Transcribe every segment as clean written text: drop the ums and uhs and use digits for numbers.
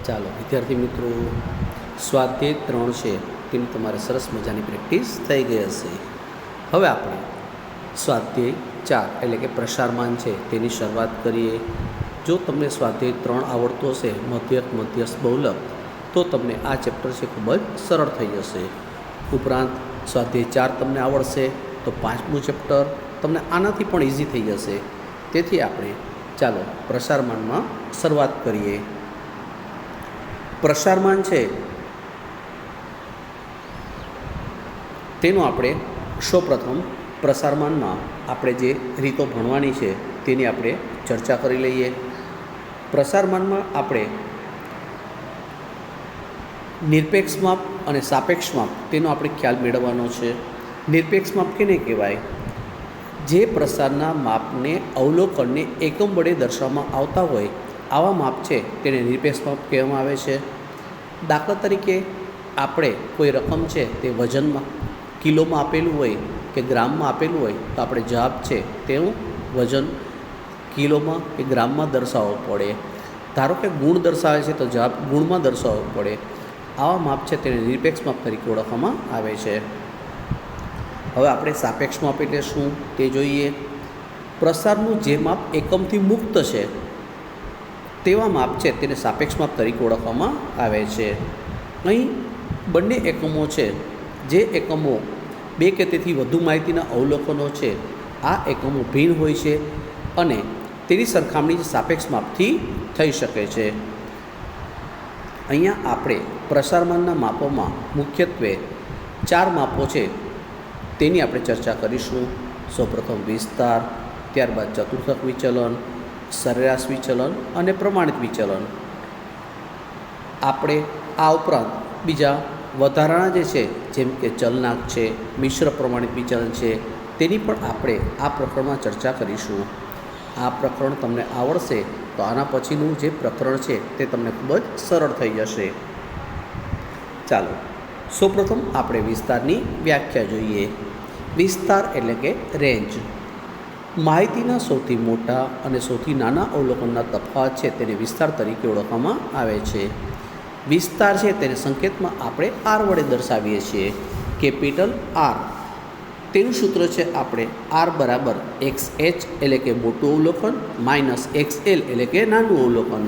ચાલો વિદ્યાર્થી મિત્રો, સ્વાધ્યાય 3 છે તેની તમારે સરસ મજાની પ્રેક્ટિસ થઈ ગઈ હશે. હવે આપણે સ્વાધ્યાય 4 એટલે કે પ્રસારમાન છે તેની શરૂઆત કરીએ. જો તમને સ્વાધ્યાય 3 આવડતું હશે, મધ્યસ્થ મધ્યસ્થ બહુલક, તો તમને આ ચેપ્ટર છે ખૂબ જ સરળ થઈ જશે. ઉપરાંત સ્વાધ્યાય 4 તમને આવડશે તો 5મું ચેપ્ટર તમને આનાથી પણ ઇઝી થઈ જશે. તેથી આપણે ચાલો પ્રસારમાનમાં શરૂઆત કરીએ. પ્રસારમાન છે તેનું આપણે સૌપ્રથમ પ્રસારમાનમાં આપણે જે રીતો ભણવાની છે તેની આપણે ચર્ચા કરી લઈએ. પ્રસારમાનમાં આપણે નિરપેક્ષ માપ અને સાપેક્ષ માપ તેનો આપણે ખ્યાલ મેળવવાનો છે. નિરપેક્ષ માપ કેને કહેવાય? જે પ્રસારના માપને અવલોકનને એકમ વડે દર્શાવવામાં આવતા હોય આવા માપ છે તેને નિરપેક્ષ માપ કહેવામાં આવે છે. દાખલા તરીકે આપણે કોઈ રકમ છે તે વજનમાં કિલોમાં આપેલું હોય કે ગ્રામમાં આપેલું હોય તો આપણે જવાબ છે તેનું વજન કિલોમાં કે ગ્રામમાં દર્શાવવો પડે. ધારો કે ગુણ દર્શાવે છે તો જવાબ ગુણમાં દર્શાવવો પડે. આવા માપ છે તેને નિરપેક્ષ માપ તરીકે ઓળખવામાં આવે છે. હવે આપણે સાપેક્ષ માપ એટલે શું તે જોઈએ. પ્રસારનું જે માપ એકમથી મુક્ત છે તેવા માપ છે તેને સાપેક્ષ માપ તરીકે ઓળખવામાં આવે છે. અહીં બંને એકમો છે, જે એકમો બે કે તેથી વધુ માહિતીના અવલોકનો છે આ એકમો ભિન્ન હોય છે અને તેની સરખામણી સાપેક્ષ માપથી થઈ શકે છે. અહીંયા આપણે પ્રસારમાનના માપોમાં મુખ્યત્વે 4 માપો છે તેની આપણે ચર્ચા કરીશું. સૌપ્રથમ વિસ્તાર, ત્યારબાદ ચતુર્થક વિચલન, સરેરાશ વિચલન અને પ્રમાણિત વિચલન. આપણે આ ઉપરાંત બીજા વધારાના જે છે જેમ કે ચલનાંક છે, મિશ્ર પ્રમાણિત વિચલન છે, તેની પણ આપણે આ પ્રકરણમાં ચર્ચા કરીશું. આ પ્રકરણ તમને આવડશે તો આના પછીનું જે પ્રકરણ છે તે તમને ખૂબ જ સરળ થઈ જશે. ચાલો સૌપ્રથમ આપણે વિસ્તારની વ્યાખ્યા જોઈએ. વિસ્તાર એટલે કે રેન્જ. માહિતીના સૌથી મોટા અને સૌથી નાના અવલોકનના તફાવત છે તેને વિસ્તાર તરીકે ઓળખવામાં આવે છે. વિસ્તાર છે તેને સંકેતમાં આપણે આર વડે દર્શાવીએ છીએ. Capital R. તેનું સૂત્ર છે આપણે આર બરાબર એક્સ એચ એટલે કે મોટું અવલોકન માઇનસ એક્સ એલ એટલે કે નાનું અવલોકન.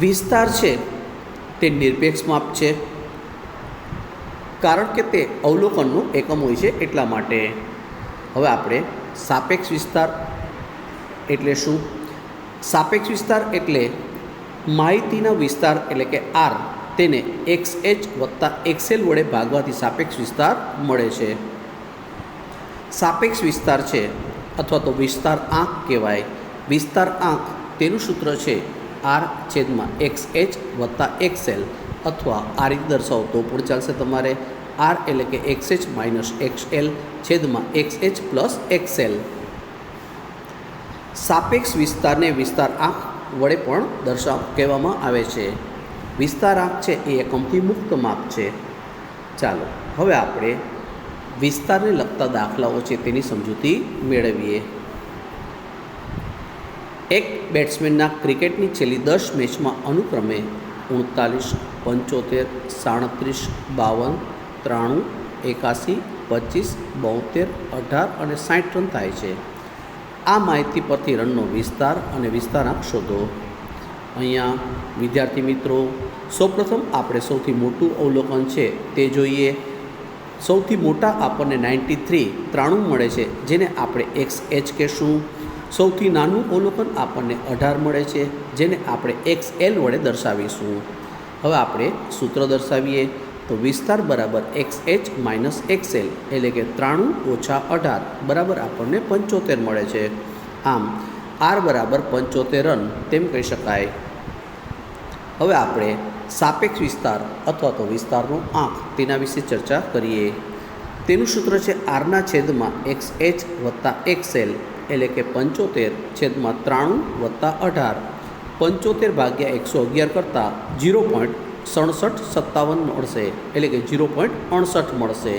વિસ્તાર છે તે નિરપેક્ષ માપ છે કારણ કે તે અવલોકનનું એકમ હોય છે એટલા માટે. હવે આપણે સાપેક્ષ વિસ્તાર એટલે શું? સાપેક્ષ વિસ્તાર એટલે માહિતીના વિસ્તાર એટલે કે આર તેને એક્સ એચ વત્તા એક્સએલ વડે ભાગવાથી સાપેક્ષ વિસ્તાર મળે છે. સાપેક્ષ વિસ્તાર છે અથવા તો વિસ્તાર આંક કહેવાય. વિસ્તાર આંક તેનું સૂત્ર છે આર છેદમાં એક્સ એચ વત્તા એક્સએલ, અથવા આ રીતે દર્શાવો તો પણ ચાલશે તમારે. આર એટલે કે એક્સ એચ માઇનસ એક્સએલ છેદમાં એક્સ એચ પ્લસ એક્સએલ. સાપેક્ષ વિસ્તારને વિસ્તાર આંક વડે પણ કહેવામાં આવે છે. વિસ્તાર આંક છે એ એકમથી મુક્ત માપ છે. ચાલો હવે આપણે વિસ્તારને લગતા દાખલાઓ છે તેની સમજૂતી મેળવીએ. એક બેટ્સમેનના ક્રિકેટની છેલ્લી 10 મેચમાં અનુક્રમે 39, 75, 37, 52, 93, 81, 25, 72, 18 અને 60 રન થાય છે. આ માહિતી પરથી રનનો વિસ્તાર અને વિસ્તારાંક શોધો. અહીંયા વિદ્યાર્થી મિત્રો, સૌપ્રથમ આપણે સૌથી મોટું અવલોકન છે તે જોઈએ. સૌથી મોટા આપણને 93 મળે છે, જેને આપણે એક્સ એચ કહેશું. સૌથી નાનું અવલોકન આપણને 18 મળે છે, જેને આપણે એક્સ એલ વડે દર્શાવીશું. હવે આપણે સૂત્ર દર્શાવીએ તો વિસ્તાર બરાબર એક્સ એચ માઇનસ એક્સએલ એટલે કે 93 ઓછા 18 બરાબર આપણને 75 મળે છે. આમ આર બરાબર 75 રન તેમ કહી શકાય. હવે આપણે સાપેક્ષ વિસ્તાર અથવા તો વિસ્તારનો આંક તેના વિશે ચર્ચા કરીએ. તેનું સૂત્ર છે આરના છેદમાં એક્સ એચ વત્તા એક્સએલ એટલે કે 75 છેદમાં 93 વત્તા 18. 75 ભાગ્યા 111 કરતાં 0.6757 મળશે એટલે કે 0.68 મળશે.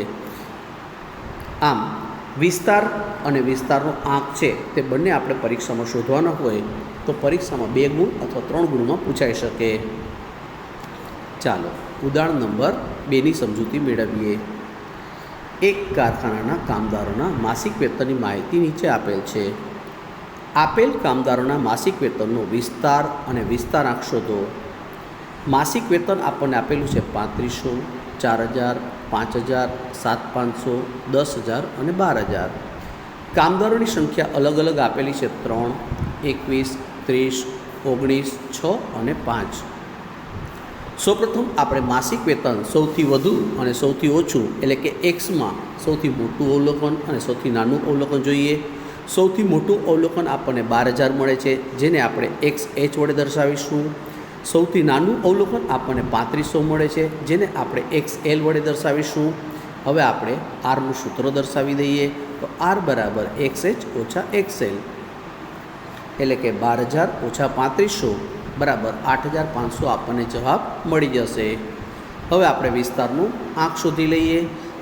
આમ વિસ્તાર અને વિસ્તારનો આંક છે તે બંને આપણે પરીક્ષામાં શોધવાના હોય તો પરીક્ષામાં 2 ગુણ અથવા 3 ગુણમાં પૂછાઈ શકે. ચાલો ઉદાહરણ નંબર 2ની સમજૂતી મેળવીએ. એક કારખાનાના કામદારોના માસિક વેતનની માહિતી નીચે આપેલ છે. આપેલ કામદારોના માસિક વેતનનો વિસ્તાર અને વિસ્તારાંક શોધો. માસિક વેતન આપણને આપેલું છે 3500, 4000, 5000, 7500, 10000 અને 12000. કામદારોની સંખ્યા અલગ અલગ આપેલી છે 3, 21, 30, 19, 6 અને 5. સૌપ્રથમ આપણે માસિક વેતન સૌથી વધુ અને સૌથી ઓછું એટલે કે એક્સમાં સૌથી મોટું અવલોકન અને સૌથી નાનું અવલોકન જોઈએ. સૌથી મોટું અવલોકન આપણને 12000 મળે છે, જેને આપણે XH વડે દર્શાવીશું. સૌથી નાનું અવલોકન આપણને 3500 મળે છે, જેને આપણે XL વડે દર્શાવીશું. હવે આપણે આરનું સૂત્ર દર્શાવી દઈએ તો R બરાબર XH ઓછા XL એટલે કે 12000 ઓછા 3500 બરાબર 8500 આપણને જવાબ મળી જશે. હવે આપણે વિસ્તારનું આંક શોધી લઈએ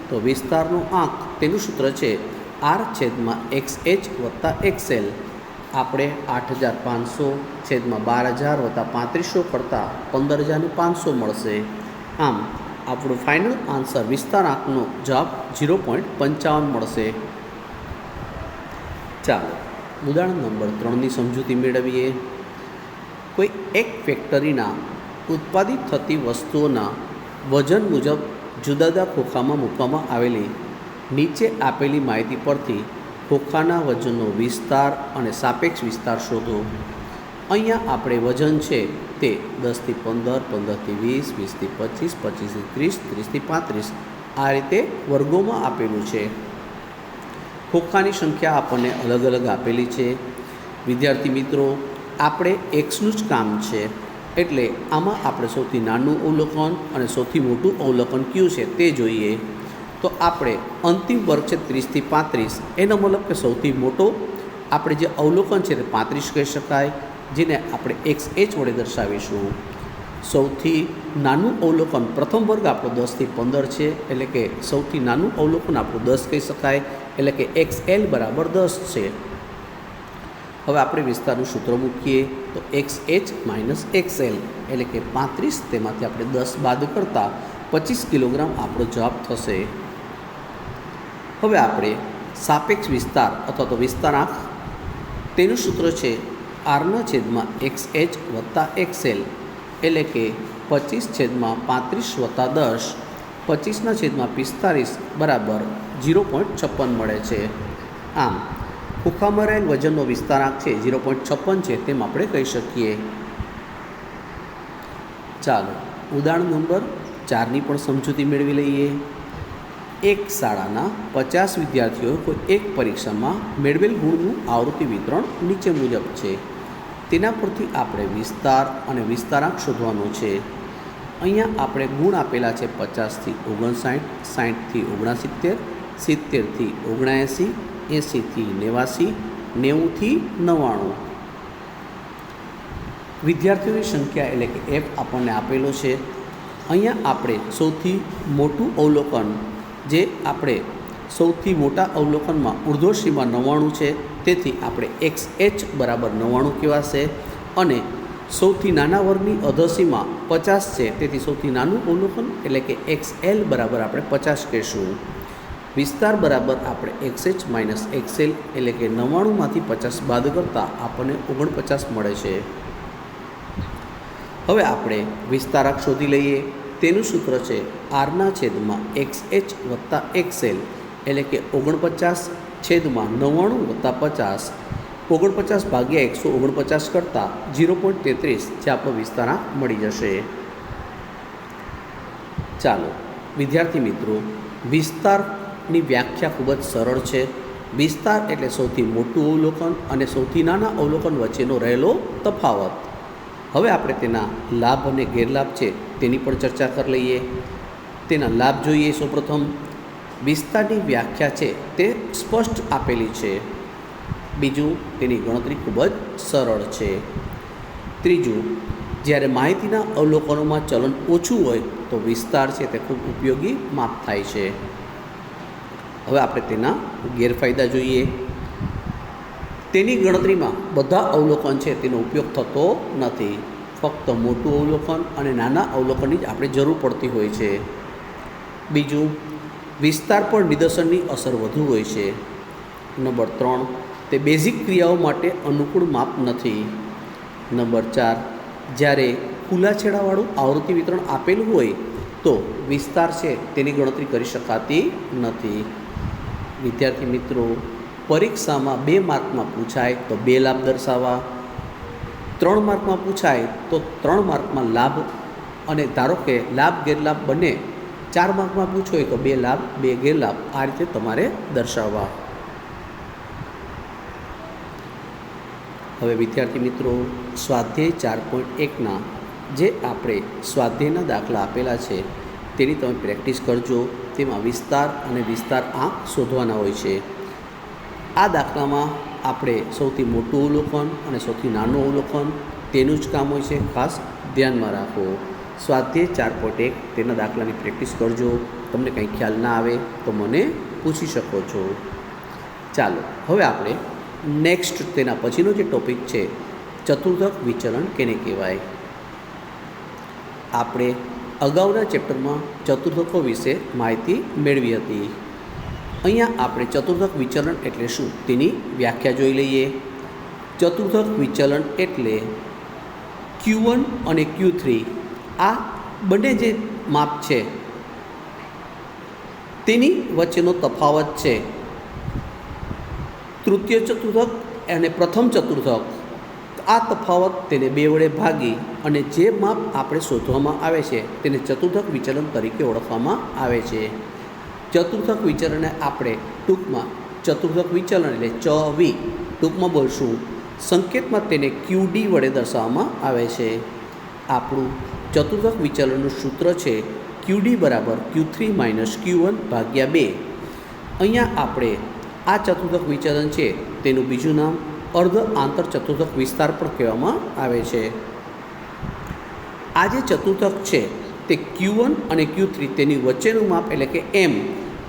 તો વિસ્તારનું આંક તેનું સૂત્ર છે R છેદમાં XH વત્તા XL. આપણે 8500 છેદમાં 12000 વત્તા 3500 કરતાં 15500 મળશે. આમ આપણું ફાઇનલ આન્સર વિસ્તાર આંકનો જવાબ 0.55 મળશે. ચાલો ઉદાહરણ નંબર 3ની સમજૂતી મેળવીએ. કોઈ એક ફેક્ટરીના ઉત્પાદિત થતી વસ્તુઓના વજન મુજબ જુદા જુદા ખોખામાં મૂકવામાં આવેલી નીચે આપેલી માહિતી પરથી ખોખાના વજનનો વિસ્તાર અને સાપેક્ષ વિસ્તાર શોધો. અહીંયા આપણે વજન છે તે 10 થી 15, 15 થી 20, 20 થી 25, 25 થી 30, 30 થી 35 આ રીતે વર્ગોમાં આપેલું છે. ખોખાની સંખ્યા આપણને અલગ અલગ આપેલી છે. વિદ્યાર્થી મિત્રો, આપણે એક્સનું જ કામ છે એટલે આમાં આપણે સૌથી નાનું અવલોકન અને સૌથી મોટું અવલોકન કયું છે તે જોઈએ. તો આપણે અંતિમ વર્ગ છે 30 થી 35, એનો મતલબ કે સૌથી મોટો આપણે જે અવલોકન છે તે 35 કહી શકાય, જેને આપણે XH વડે દર્શાવીશું. સૌથી નાનું અવલોકન પ્રથમ વર્ગ આપણો 10 થી 15 છે એટલે કે સૌથી નાનું અવલોકન આપણું 10 કહી શકાય એટલે કે XL બરાબર 10 છે. હવે આપણે વિસ્તારનું સૂત્ર મૂકીએ તો XH માઇનસ XL એટલે કે 35, તેમાંથી આપણે 10 બાદ કરતાં 25 કિલોગ્રામ આપણો જવાબ થશે. હવે આપણે સાપેક્ષ વિસ્તાર અથવા તો વિસ્તારાંક તેનું સૂત્ર છે Rના છેદમાં XH વત્તા XL એટલે કે 25 છેદમાં 35 વત્તા 10, 25ના છેદમાં 45 બરાબર 0.56 મળે છે. આમ ખોખામાં રહેલ વજનનો વિસ્તારાંક છે 0.56 છે તેમ આપણે કહી શકીએ. ચાલો ઉદાહરણ નંબર 4ની પણ સમજૂતી મેળવી લઈએ. એક શાળાના 50 વિદ્યાર્થીઓએ કોઈ એક પરીક્ષામાં મેળવેલ ગુણનું આવૃત્તિ વિતરણ નીચે મુજબ છે. તેના પરથી આપણે વિસ્તાર અને વિસ્તારાંક શોધવાનો છે. અહીંયા આપણે ગુણ આપેલા છે 50 થી 59, 60 થી 69, 70 થી 79, 80 થી 89, 90 થી 99. વિદ્યાર્થીઓની સંખ્યા એટલે કે F આપણને આપેલો છે. અહીંયા આપણે સૌથી મોટું અવલોકન જે આપણે સૌથી મોટા અવલોકનમાં ઉર્ધ્વસીમા 99 છે, તેથી આપણે XH બરાબર 99 કહેવાશે. અને સૌથી નાના વર્ગની અધસીમા 50 છે, તેથી સૌથી નાનું અવલોકન એટલે કે XL બરાબર આપણે 50 કહીશું. વિસ્તાર બરાબર આપણે XH માઇનસ XL એટલે કે 99માંથી 50 બાદ કરતાં આપણને 49 મળે છે. હવે આપણે વિસ્તારાંક શોધી લઈએ. તેનું સૂત્ર છે Rના છેદમાં XH વત્તા XL એટલે કે 49 છેદમાં 99 વત્તા 50, 49 ભાગ્યા 149 કરતાં 0.33 જે આપણો વિસ્તારાંક મળી જશે. ચાલો વિદ્યાર્થી મિત્રો, વિસ્તારની વ્યાખ્યા ખૂબ જ સરળ છે. વિસ્તાર એટલે સૌથી મોટું અવલોકન અને સૌથી નાના અવલોકન વચ્ચેનો રહેલો તફાવત. હવે આપણે તેના લાભ અને ગેરલાભ છે તેની પણ ચર્ચા કરી લઈએ. તેના લાભ જોઈએ. સૌપ્રથમ વિસ્તારની વ્યાખ્યા છે તે સ્પષ્ટ આપેલી છે. બીજું, તેની ગણતરી ખૂબ જ સરળ છે. ત્રીજું, જ્યારે માહિતીના અવલોકનોમાં ચલન ઓછું હોય તો વિસ્તાર છે તે ખૂબ ઉપયોગી માપ થાય છે. હવે આપણે તેના ગેરફાયદા જોઈએ. તેની ગણતરીમાં બધા અવલોકન છે તેનો ઉપયોગ થતો નથી. ફક્ત મોટું અવલોકન અને નાના અવલોકનની જ આપણે જરૂર પડતી હોય છે. બીજું, વિસ્તાર પર નિદર્શનની અસર વધુ હોય છે. નંબર 3, તે બેઝિક ક્રિયાઓ માટે અનુકૂળ માપ નથી. નંબર 4, જ્યારે ખુલ્લા છેડાવાળું આવૃત્તિ વિતરણ આપેલું હોય તો વિસ્તાર છે તેની ગણતરી કરી શકાતી નથી. વિદ્યાર્થી મિત્રો, પરીક્ષામાં 2 માર્કમાં પૂછાય તો 2 લાભ દર્શાવવા, 3 માર્કમાં પૂછાય તો 3 માર્કમાં લાભ, અને ધારો કે લાભ ગેરલાભ બંને 4 માર્કમાં પૂછો હોય તો 2 લાભ 2 ગેરલાભ આ રીતે તમારે દર્શાવવા. હવે વિદ્યાર્થી મિત્રો, સ્વાધ્યાય 4.1ના જે આપણે સ્વાધ્યાયના દાખલા આપેલા છે તેની તમે પ્રેક્ટિસ કરજો. તેમાં વિસ્તાર અને વિસ્તાર આંક શોધવાના હોય છે. આ દાખલામાં આપણે સૌથી મોટું અવલોકન અને સૌથી નાનું અવલોકન તેનું જ કામ હોય છે, ખાસ ધ્યાનમાં રાખો. સ્વાધ્યાય 4.1 તેના દાખલાની પ્રેક્ટિસ કરજો. તમને કંઈ ખ્યાલ ના આવે તો મને પૂછી શકો છો. ચાલો હવે આપણે નેક્સ્ટ તેના પછીનો જે ટૉપિક છે, ચતુર્થક વિચલન કેને કહેવાય. આપણે અગાઉના ચેપ્ટરમાં ચતુર્થકો વિશે માહિતી મેળવી હતી. અહીંયા આપણે ચતુર્થક વિચલન એટલે શું તેની વ્યાખ્યા જોઈ લઈએ. ચતુર્થક વિચલન એટલે Q1 અને Q3 આ બંને જે માપ છે તેની વચ્ચેનો તફાવત છે. તૃતીય ચતુર્થક અને પ્રથમ ચતુર્થક, આ તફાવત તેને 2 વડે ભાગી અને જે માપ આપણે શોધવામાં આવે છે તેને ચતુર્થક વિચલન તરીકે ઓળખવામાં આવે છે. ચતુર્થક વિચલનને આપણે ટૂંકમાં ચતુર્થક વિચલન એટલે ચ વી ટૂંકમાં બોલશું. સંકેતમાં તેને QD વડે દર્શાવવામાં આવે છે. આપણું ચતુર્થક વિચલનનું સૂત્ર છે QD બરાબર Q3 - Q1 ભાગ્યા 2. અહીંયા આપણે આ ચતુર્થક વિચલન છે તેનું બીજું નામ અર્ધ આંતર ચતુર્થક વિસ્તાર પણ કહેવામાં આવે છે. આ જે ચતુર્થક છે તે Q1 અને Q3 તેની વચ્ચેનું માપ એટલે કે M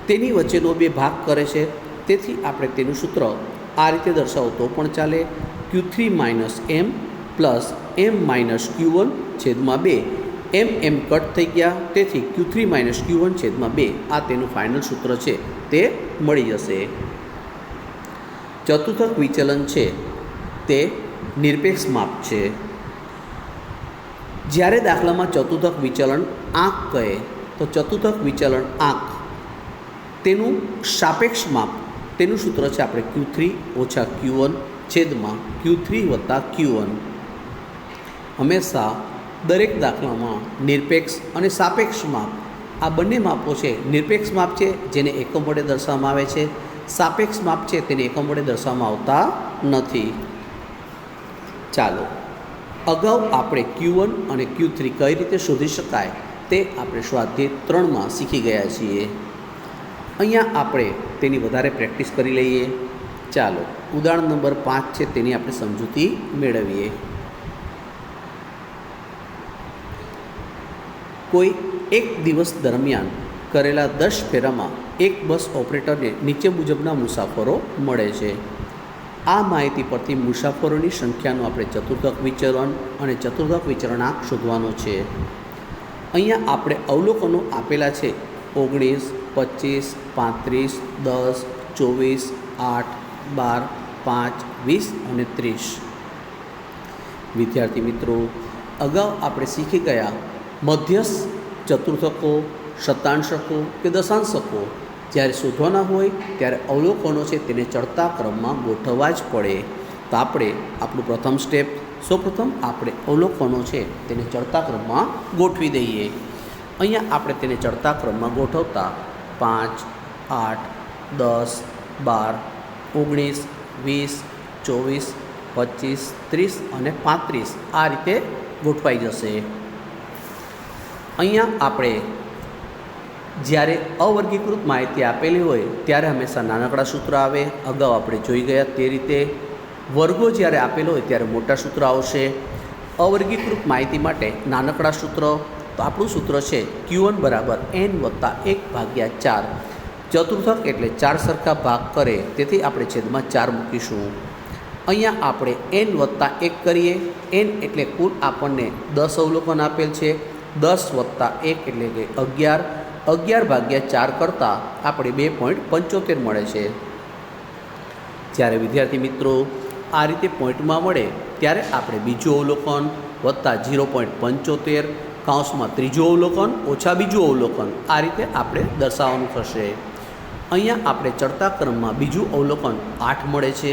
તેની વચ્ચેનો 2 ભાગ કરે છે. તેથી આપણે તેનું સૂત્ર આ રીતે દર્શાવો તો પણ ચાલે. Q3 - M plus M - Q1 છેદમાં 2. M કટ થઈ ગયા, તેથી Q3 - Q1 છેદમાં 2 આ તેનું ફાઇનલ સૂત્ર છે તે મળી જશે. ચતુર્થક વિચલન છે તે નિરપેક્ષ માપ છે. જ્યારે દાખલામાં ચતુર્થક વિચલન આંક કહે તો ચતુર્થક વિચલન આંક તેનું સાપેક્ષ માપ તેનું સૂત્ર છે આપણે Q3 - Q1 છેદમાં Q3 + Q1. હંમેશા દરેક દાખલામાં નિરપેક્ષ અને સાપેક્ષ માપ આ બંને માપો છે. નિરપેક્ષ માપ છે જેને એકમ વડે દર્શાવવામાં આવે છે, સાપેક્ષ માપ છે તેને એકમ વડે દર્શાવવામાં આવતા નથી. ચાલો અગાઉ આપણે Q1 અને Q3 કઈ રીતે શોધી શકાય તે આપણે સ્વાધ્યાય 3માં શીખી ગયા છીએ. અહીંયા આપણે તેની વધારે પ્રેક્ટિસ કરી લઈએ. ચાલો ઉદાહરણ નંબર 5 છે તેની આપણે સમજૂતી મેળવીએ. કોઈ એક દિવસ દરમિયાન કરેલા 10 ફેરામાં એક બસ ઓપરેટરને નીચે મુજબના મુસાફરો મળે છે. આ માહિતી પરથી મુસાફરોની સંખ્યાનું આપણે ચતુર્થક વિચલન અને ચતુર્થક વિચલનાંક શોધવાનો છે. અહીંયા આપણે અવલોકનો આપેલા છે 19, 25, 35, 10, 24, 8, 12, 5, 20 અને 30. વિદ્યાર્થી મિત્રો, અગાઉ આપણે શીખી ગયા મધ્યસ્થ ચતુર્થકો, શતાંશકો કે દશાંશકો જ્યારે શોધવાના હોય ત્યારે અવલોકનો છે તેને ચડતા ક્રમમાં ગોઠવવા જ પડે. તો આપણે આપણું પ્રથમ સ્ટેપ, સૌપ્રથમ આપણે અવલોકનો છે તેને ચડતા ક્રમમાં ગોઠવી દઈએ. અહીંયા આપણે તેને ચડતા ક્રમમાં ગોઠવતા 5, 8, 10, 12, 19, 20, 24, 25, 30 અને 35 આ રીતે ગોઠવાઈ જશે. અહીંયા આપણે જ્યારે અવર્ગીકૃત માહિતી આપેલી હોય ત્યારે હંમેશા નાનકડા સૂત્ર આવે. અગાઉ આપણે જોઈ ગયા તે રીતે વર્ગો જ્યારે આપેલો હોય ત્યારે મોટા સૂત્ર આવશે. અવર્ગીકૃત માહિતી માટે નાનકડા સૂત્ર, તો આપણું સૂત્ર છે Q1 બરાબર N વત્તા 1/4. ચતુર્થક એટલે 4 સરખા ભાગ કરે, તેથી આપણે છેદમાં 4 મૂકીશું. અહીંયા આપણે n વત્તા 1 કરીએ. n એટલે કુલ આપણને 10 અવલોકન આપેલ છે. 10 વત્તા 1 એટલે કે 11. 11 ભાગ્યા 4 કરતાં આપણે 2.75 મળે છે. જ્યારે વિદ્યાર્થી મિત્રો આ રીતે પોઈન્ટમાં મળે ત્યારે આપણે બીજું અવલોકન વત્તા 0.75 કૌંસમાં ત્રીજું અવલોકન ઓછા બીજું અવલોકન આ રીતે આપણે દર્શાવવાનું થશે. અહીંયા આપણે ચડતા ક્રમમાં બીજું અવલોકન 8 મળે છે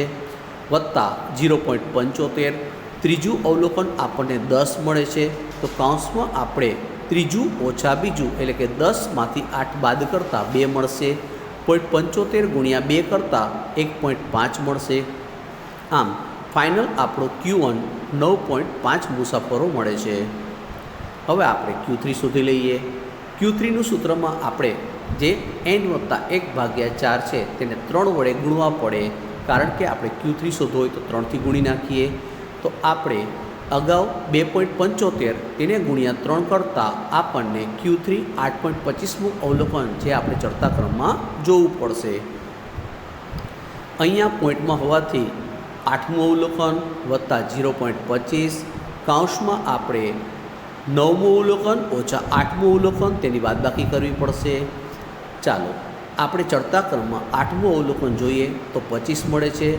વત્તા 0.75. ત્રીજું અવલોકન આપણને 10 મળે છે. તો કૌંસમાં આપણે ત્રીજું ઓછા બીજું એટલે કે 10માંથી 8 બાદ કરતાં 2 મળશે. 0.75 ગુણ્યા 2 કરતાં 1.5 મળશે. આમ ફાઇનલ આપણો Q1 9.5 મુસાફરો મળે છે. હવે આપણે Q3 શોધી લઈએ. Q3નું સૂત્રમાં આપણે જે n વત્તા 1 ભાગ્યા 4 છે તેને 3 વડે ગુણવા પડે, કારણ કે આપણે Q3 શોધવો હોય તો 3થી ગુણી નાખીએ. તો આપણે અગાઉ 2.75 તેને ગુણ્યા 3 કરતાં આપણને Q3 8.25મું અવલોકન જે આપણે ચડતા ક્રમમાં જોવું પડશે. અહીંયા પોઈન્ટમાં હોવાથી 8મું અવલોકન વત્તા 0.25 કૌંસમાં આપણે 9મું અવલોકન ઓછા 8મું અવલોકન તેની બાદબાકી કરવી પડશે. ચાલો આપણે ચડતા ક્રમમાં 8મું અવલોકન જોઈએ તો 25 મળે છે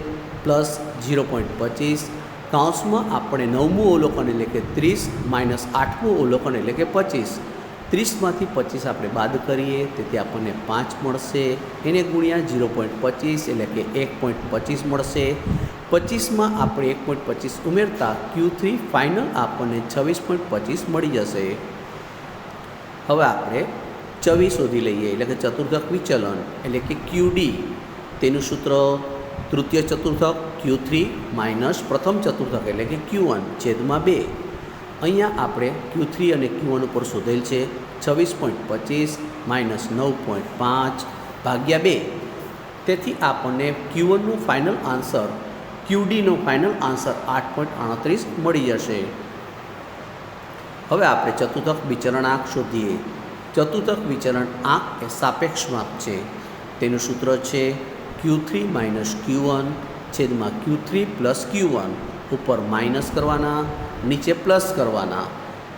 પ્લસ 0.25 કૌંસમાં આપણે 9મું અવલોકન એટલે કે 30 માઇનસ 8મું અવલોકન એટલે કે 25. 30માંથી 25 આપણે બાદ કરીએ તેથી આપણને 5 મળશે. એને ગુણ્યા 0.25 એટલે કે 1.25 મળશે. 25માં આપણે 1.25 ઉમેરતા Q3 ફાઇનલ આપણને 26.25 મળી જશે. હવે આપણે ચવી શોધી લઈએ એટલે કે ચતુર્થક વિચલન એટલે કે QD. તેનું સૂત્ર તૃતીય ચતુર્થક Q3 માઇનસ પ્રથમ ચતુર્થક એટલે કે Q1 છેદમાં 2. અહીંયા આપણે Q3 અને Q1 ઉપર શોધેલ છે 26.25 માઇનસ 9.5 ભાગ્યા 2. તેથી આપણને Q1નું ફાઇનલ આન્સર QDનો ફાઇનલ આન્સર 8.38 મળી જશે. હવે આપણે ચતુર્થક વિચલનાંક શોધીએ. ચતુર્થક વિચલનાંક એ સાપેક્ષાંક છે. તેનું સૂત્ર છે Q3 માઇનસ Q1 છેદમાં Q3 પ્લસ Q1. ઉપર માઇનસ કરવાના, નીચે પ્લસ કરવાના.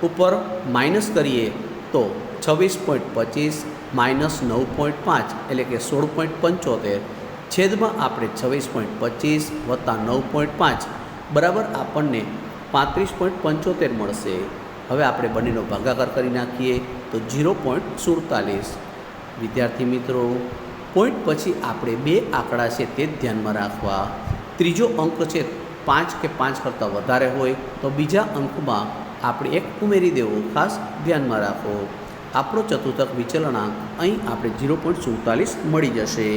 ઉપર માઇનસ કરીએ તો 26.25 માઇનસ 9.5 એટલે કે 16.75 છેદમાં આપણે 26.25 વત્તા 9.5 બરાબર આપણને 35.75 મળશે. હવે આપણે બંનેનો ભાગાકાર કરી નાખીએ તો 0.47. વિદ્યાર્થી મિત્રો પોઈન્ટ પછી આપણે 2 આંકડા છે તે જ ધ્યાનમાં રાખવા. ત્રીજો અંક છે 5 કે 5 કરતાં વધારે હોય તો બીજા અંકમાં આપણે 1 ઉમેરી દેવો, ખાસ ધ્યાનમાં રાખો. આપણો ચતુર્થક વિચલનાંક અહીં આપણે 0.47 મળી જશે.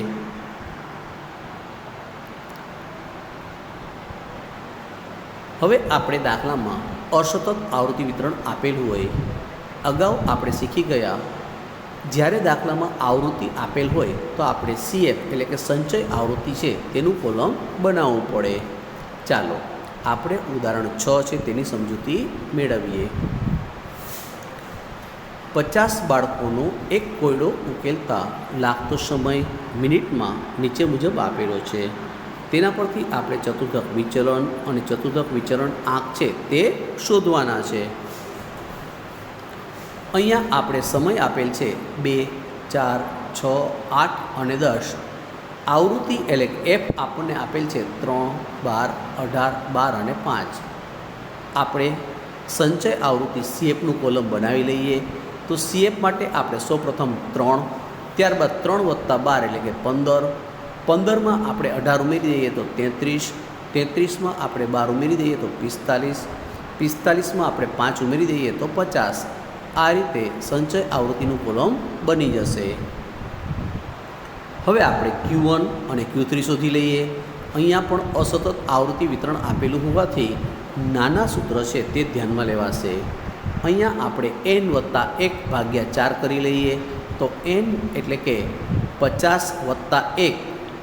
હવે આપણે દાખલામાં અસતત આવૃત્તિ વિતરણ આપેલું હોય. અગાઉ આપણે શીખી ગયા જ્યારે દાખલામાં આવૃત્તિ આપેલ હોય તો આપણે CF એટલે કે સંચય આવૃત્તિ છે તેનું કોલમ બનાવવું પડે. ચાલો આપણે ઉદાહરણ 6 છે તેની સમજૂતી મેળવીએ. 50 બાળકોનો એક કોયડો ઉકેલતા લાગતો સમય મિનિટમાં નીચે મુજબ આપેલો છે. તેના પરથી આપણે ચતુર્થક વિચલન અને ચતુર્થક વિચલન આંક છે તે શોધવાના છે. અહીંયા આપણે સમય આપેલ છે 2, 4, 6, 8 અને 10. આવૃત્તિ એટલે F આપણને આપેલ છે 3, 12, 18, 12 અને 5. આપણે સંચય આવૃત્તિ CFનું કોલમ બનાવી લઈએ. તો CF માટે આપણે સૌપ્રથમ 3, ત્યારબાદ 3 વત્તા 12 એટલે કે 15. 15માં આપણે 18 ઉમેરી દઈએ તો 33. 33માં આપણે 12 ઉમેરી દઈએ તો 45. 45માં આપણે 5 ઉમેરી દઈએ તો 50. આ રીતે સંચય આવૃત્તિનું કોલમ બની જશે. હવે આપણે Q1 અને Q3 શોધી લઈએ. અહીંયા પણ અસતત આવૃત્તિ વિતરણ આપેલું હોવાથી નાના સૂત્ર છે તે ધ્યાનમાં લેવાશે. અહીંયા આપણે n વત્તા 1 ભાગ્યા 4 કરી લઈએ તો n એટલે કે 50 વત્તા 1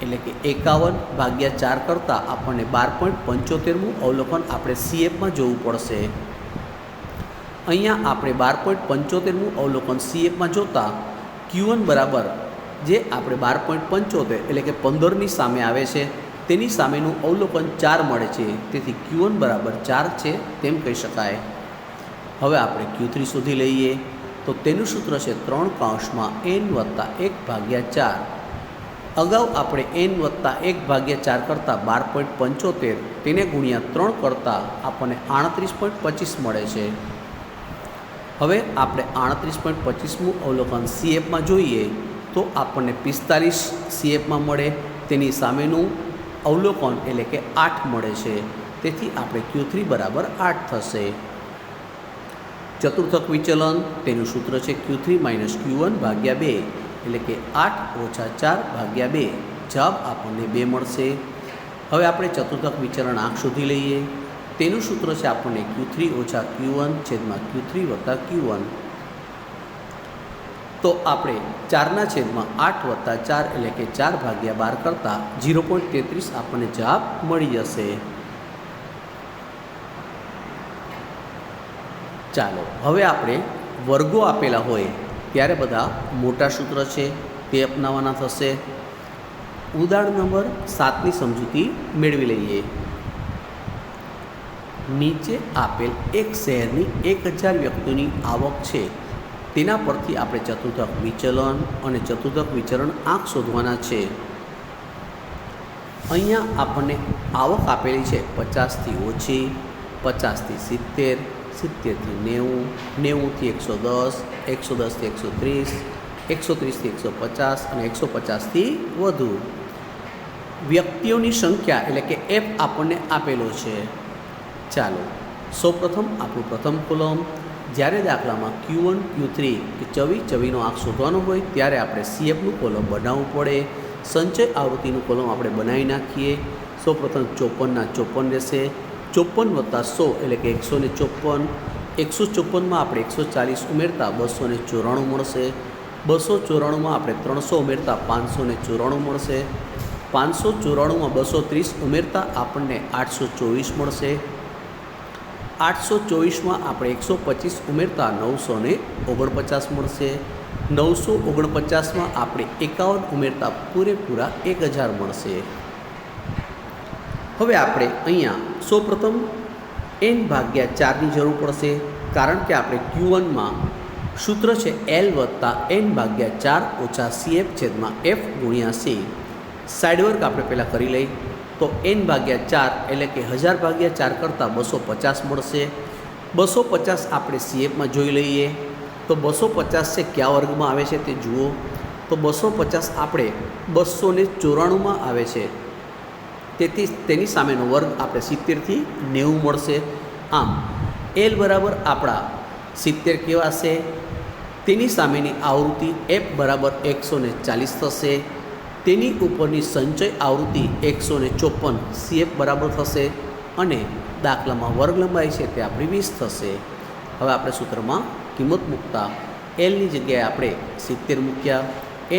એટલે કે 51 ભાગ્યા 4 કરતાં આપણને 12.75મું અવલોકન આપણે CFમાં જોવું પડશે. અહીંયા આપણે 12.75મું અવલોકન CFમાં જોતાં Q1 બરાબર જે આપણે 12.75 એટલે કે 15ની સામે આવે છે તેની સામેનું અવલોકન 4 મળે છે, તેથી Q1 બરાબર 4 છે તેમ કહી શકાય. હવે આપણે Q3 શોધી લઈએ. તો તેનું સૂત્ર છે 3 કૌંસમાં n વત્તા 1/4. અગાઉ આપણે n વત્તા 1/4 કરતાં 12.75 તેને ગુણ્યા 3 કરતાં આપણને 38.25 મળે છે. હવે આપણે 38.25મું અવલોકન CFમાં જોઈએ તો આપણને 45 CFમાં મળે, તેની સામેનું અવલોકન એટલે કે 8 મળે છે, તેથી આપણે Q3 બરાબર 8 થશે. ચતુર્થક વિચલન તેનું સૂત્ર છે Q3 માઇનસ Q1 ભાગ્યા 2 એટલે કે 8 ઓછા 4 ભાગ્યા 2. જવાબ આપણને 2 મળશે. હવે આપણે ચતુર્થક વિચલન આંક શોધી લઈએ. તેનું સૂત્ર છે આપણને Q3 ઓછા Q1 છેદમાં Q3 વત્તા Q1. તો આપણે 4ના છેદમાં 8 વત્તા 4 એટલે કે 4 ભાગ્યા 12 કરતાં 0.33 આપણને જવાબ મળી જશે. ચાલો હવે આપણે વર્ગો આપેલા હોય ત્યારે બધા મોટા સૂત્ર છે તે અપનાવવાના થશે. ઉદાહરણ નંબર 7ની સમજૂતી મેળવી લઈએ. નીચે આપેલ એક શહેરની 1000 વ્યક્તિઓની આવક છે, તેના પરથી આપણે ચતુર્થક વિચલન અને ચતુર્થક વિચરણ આંક શોધવાના છે. અહીંયા આપણને આવક આપેલી છે 50થી ઓછી, 50થી 70, 70થી 90, 90થી 110, 110થી 130, 130થી 150 અને 150થી વધુ. વ્યક્તિઓની સંખ્યા એટલે કે F આપણને આપેલો છે. ચાલો સૌપ્રથમ આપણું પ્રથમ કોલમ. જ્યારે દાખલામાં Q1 Q3 કે ચવીનો આંક શોધવાનો હોય ત્યારે આપણે CFનું કોલમ બનાવવું પડે. સંચય આવૃત્તિનું કોલમ આપણે બનાવી નાખીએ. સૌપ્રથમ 54ના 54 રહેશે, 54 વત્તા 100 એટલે કે 154. 154માં આપણે 140 ઉમેરતા 294 મળશે. 294માં આપણે 300 ઉમેરતા 594 મળશે. 594માં 230 ઉમેરતા આપણને 824 મળશે. 824માં આપણે 125 ઉમેરતા 949 મળશે. 949માં આપણે 51 ઉમેરતા પૂરેપૂરા 1000 મળશે. હવે આપણે અહીંયા સૌપ્રથમ n/4ની જરૂર પડશે, કારણ કે આપણે Q1માં સૂત્ર છે L વત્તા n/4 ઓછા CF છેદમાં F ગુણ્યા C. સાઈડ વર્ક આપણે પહેલાં કરી લઈ. તો n/4 એટલે કે 1000/4 કરતાં 250 મળશે. 250 આપણે CFમાં જોઈ લઈએ. તો 250 છે કયા વર્ગમાં આવે છે તે જુઓ. તો 250 આપણે 294માં આવે છે, તેથી તેની સામેનો વર્ગ આપણે 70થી 90 મળશે. આમ L બરાબર આપણા 70 કેવા છે, તેની સામેની આવૃત્તિ F બરાબર 140 થશે. તેની ઉપરની સંચય આવૃત્તિ 154 CF બરાબર થશે અને દાખલામાં વર્ગ લંબાઈ છે તે આપણી 20 થશે. હવે આપણે સૂત્રમાં કિંમત મૂકતા Lની જગ્યાએ આપણે 70 મૂક્યા,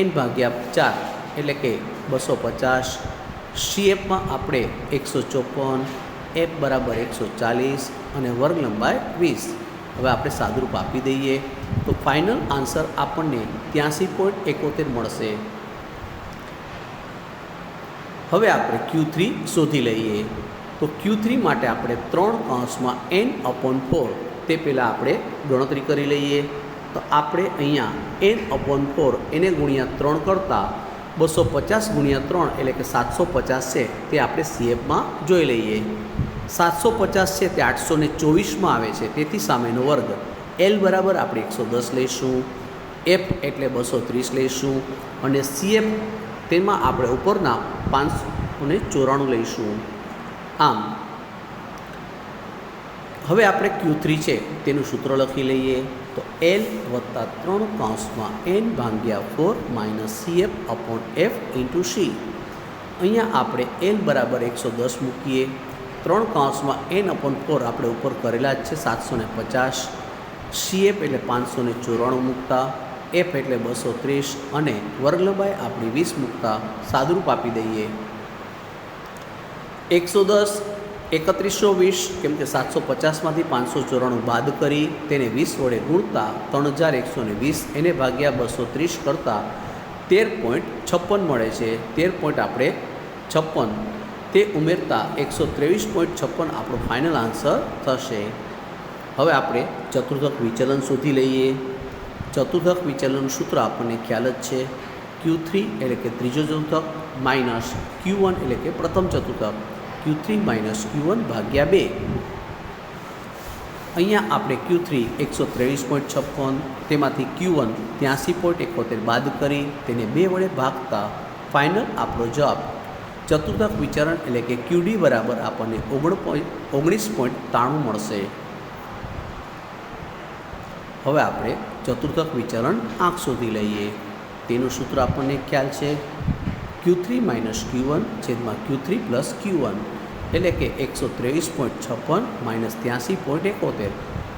n/4 એટલે કે 250, CFમાં આપણે 154, F બરાબર 140 અને વર્ગ લંબાઈ 20. હવે આપણે સાદુરૂપ આપી દઈએ તો ફાઇનલ આન્સર આપણને 83.71 મળશે. હવે આપણે Q3 શોધી લઈએ. તો Q3 માટે આપણે 3 કૌંસમાં n/4 તે પહેલાં આપણે ગણતરી કરી લઈએ. તો આપણે અહીંયા n/4 એને ગુણ્યા 3 કરતાં 250 ગુણ્યા 3 એટલે કે 750 છે તે આપણે CFમાં જોઈ લઈએ. 750 છે તે 824માં આવે છે, તેથી સામેનો વર્ગ. L બરાબર આપણે 110 લઈશું, F એટલે 230 લઈશું અને CF તેમાં આપણે ઉપરના 594 લઈશું. આમ હવે આપણે Q3 છે તેનું સૂત્ર લખી લઈએ. તો L વત્તા 3 કૌંસમાં n/4 minus CF/F into C. અહીંયા આપણે L બરાબર 110 મૂકીએ. 3 કૌંસમાં n/4 આપણે ઉપર કરેલા જ છે 750, CF એટલે 594 મૂકતા, F એટલે 230 અને વર્ગ લંબાઈ આપણી 20 મૂકતા સાદુરૂપ આપી દઈએ. 110 3120 કેમ કે 750માંથી 594 બાદ કરી તેને 20 વડે ગુણતા 3120 એને ભાગ્યા 230 કરતાં 13.56 મળે છે. 13 આપણે 56 તે ઉમેરતા 123.56 આપણો ફાઇનલ આન્સર થશે. હવે આપણે ચતુર્થક વિચલન શોધી લઈએ. ચતુર્થક વિચલનનું સૂત્ર આપણને ખ્યાલ જ છે. Q3 એટલે કે ત્રીજો ચતુર્થક માઇનસ Q1 એટલે કે પ્રથમ ચતુર્થક, Q3 માઇનસ Q1 ભાગ્યા 2. અહીંયા આપણે Q3 123.56, તેમાંથી Q1 83.71 બાદ કરી તેને 2 વડે ભાગતા ફાઇનલ આપણો જવાબ ચતુર્થક વિચલન એટલે કે QD બરાબર આપણને 19.93 મળશે. હવે આપણે ચતુર્થક વિચલન આંક શોધી લઈએ. તેનું સૂત્ર આપણને ખ્યાલ છે. Q3 માઇનસ Q1 છેદમાં Q3 પ્લસ Q1 એટલે કે 123.56 માઇનસ 83.71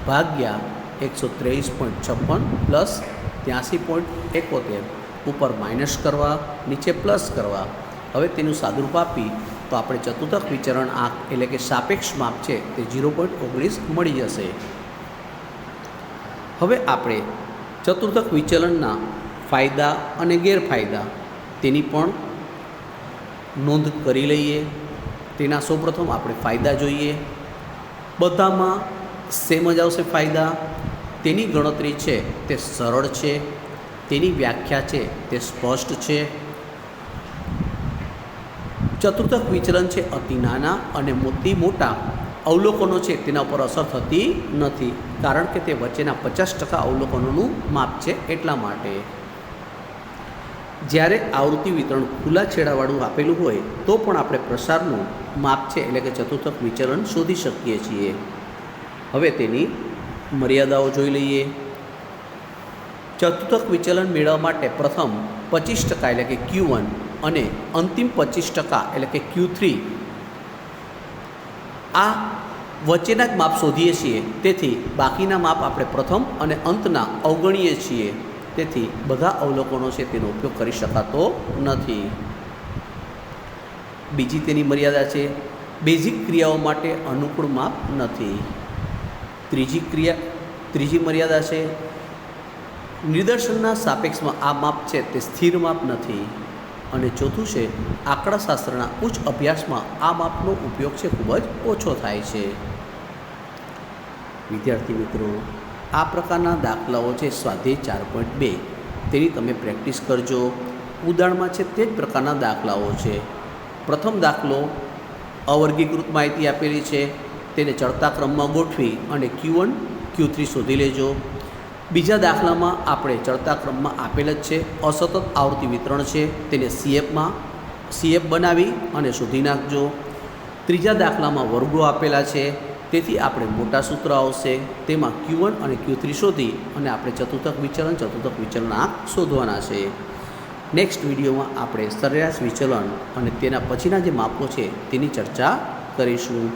ભાગ્યા 123.56 પ્લસ 83.71. ઉપર માઇનસ કરવા, નીચે પ્લસ કરવા. હવે તેનું સાદુરૂપ આપી તો આપણે ચતુર્થક વિચલન આંક એટલે કે સાપેક્ષ માપ છે તે 0.19 મળી જશે. હવે આપણે ચતુર્થક વિચલનના ફાયદા અને ગેરફાયદા તેની પણ નોંધ કરી લઈએ. તેના સૌપ્રથમ આપણે ફાયદા જોઈએ. બધામાં સેમ જ આવશે ફાયદા. તેની ગણતરી છે તે સરળ છે, તેની વ્યાખ્યા છે તે સ્પષ્ટ છે. ચતુર્થક વિચલન છે અતિ નાના અને મોટા અવલોકનો છે તેના ઉપર અસર થતી નથી, કારણ કે તે વચ્ચેના 50% અવલોકનોનું માપ છે એટલા માટે. જ્યારે આવૃત્તિ વિતરણ ખુલ્લા છેડાવાળું આપેલું હોય તો પણ આપણે પ્રસારનું માપ છે એટલે કે ચતુર્થક વિચલન શોધી શકીએ છીએ. હવે તેની મર્યાદાઓ જોઈ લઈએ. ચતુર્થક વિચલન મેળવવા માટે પ્રથમ 25% એટલે કે Q1 અને અંતિમ 25% એટલે કે Q3 આ વચ્ચેના જ માપ શોધીએ છીએ. તેથી બાકીના માપ આપણે પ્રથમ અને અંતના અવગણીએ છીએ. તેથી બધા અવલોકનો છે તેનો ઉપયોગ કરી શકાતો નથી. બીજી તેની મર્યાદા છે બેઝિક ક્રિયાઓ માટે અનુકૂળ માપ નથી. ત્રીજી મર્યાદા છે નિદર્શનના સાપેક્ષમાં આ માપ છે તે સ્થિર માપ નથી. અને ચોથું છે આંકડાશાસ્ત્રના ઉચ્ચ અભ્યાસમાં આ માપનો ઉપયોગ છે ખૂબ જ ઓછો થાય છે. વિદ્યાર્થી મિત્રો, આ પ્રકારના દાખલાઓ છે સ્વાધ્યાય 4.2 તેની તમે પ્રેક્ટિસ કરજો. ઉદાહરણમાં છે તે જ પ્રકારના દાખલાઓ છે. પ્રથમ દાખલો અવર્ગીકૃત માહિતી આપેલી છે, તેને ચડતા ક્રમમાં ગોઠવી અને Q1 Q3 શોધી લેજો. બીજા દાખલામાં આપણે ચડતા ક્રમમાં આપેલ જ છે, અસતત આવૃત્તિ વિતરણ છે, તેને CF બનાવી અને શોધી નાખજો. ત્રીજા દાખલામાં વર્ગો આપેલા છે, તેથી આપણે મોટા સૂત્ર આવશે, તેમાં Q1 અને Q3 શોધી અને આપણે ચતુર્થક વિચલન આંક શોધવાના છે. નેક્સ્ટ વિડીયોમાં આપણે સરેરાશ વિચલન અને તેના પછીના જે માપો છે તેની ચર્ચા કરીશું.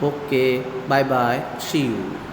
Okay, bye bye, C you.